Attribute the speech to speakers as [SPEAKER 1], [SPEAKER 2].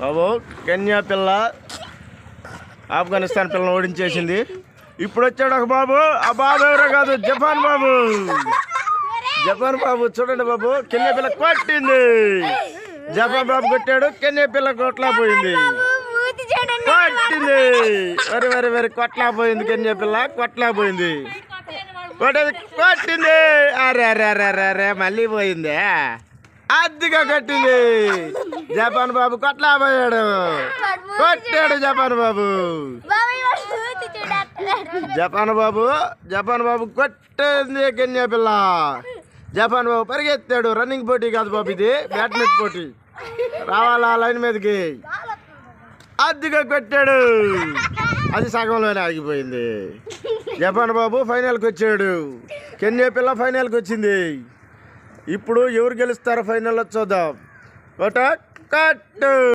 [SPEAKER 1] బాబు Kenya పిల్ల ఆఫ్ఘనిస్తాన్ పిల్లని ఓడించేసింది. ఇప్పుడు వచ్చాడు ఒక బాబు. ఆ బాబు ఎవరో కాదు, జపాన్ బాబు. జపాన్ బాబు చూడండి బాబు, కెన్యా పిల్ల కొట్టింది. జపాన్ బాబు కొట్టాడు, కెన్యా పిల్ల కొట్లా పోయింది. కొట్టింది వరి వరి వరి కొట్లా పోయింది. కెన్యా పిల్ల కొట్లా పోయింది. కొట్టింది. అరే అరే అరే అరే అరే మళ్ళీ పోయింది. అద్దిగా కట్టింది. జపాన్ బాబు కొట్లా పోయాడు. కొట్టాడు జపాన్ బాబు. జపాన్ బాబు కొట్టింది కెన్యా పిల్ల. జపాన్ బాబు పరిగెత్తాడు. రన్నింగ్ పోటీ కాదు బాబు, ఇది బ్యాడ్మింటన్ పోటీ. రావాలా లైన్ మీదకి. అద్దిగా కొట్టాడు. అది సగంలోనే ఆగిపోయింది. జపాన్ బాబు ఫైనల్కి వచ్చాడు. కెన్యా పిల్ల ఫైనల్కి వచ్చింది. ఇప్పుడు ఎవరు గెలుస్తారో ఫైనల్లో చూద్దాం. కట్టు.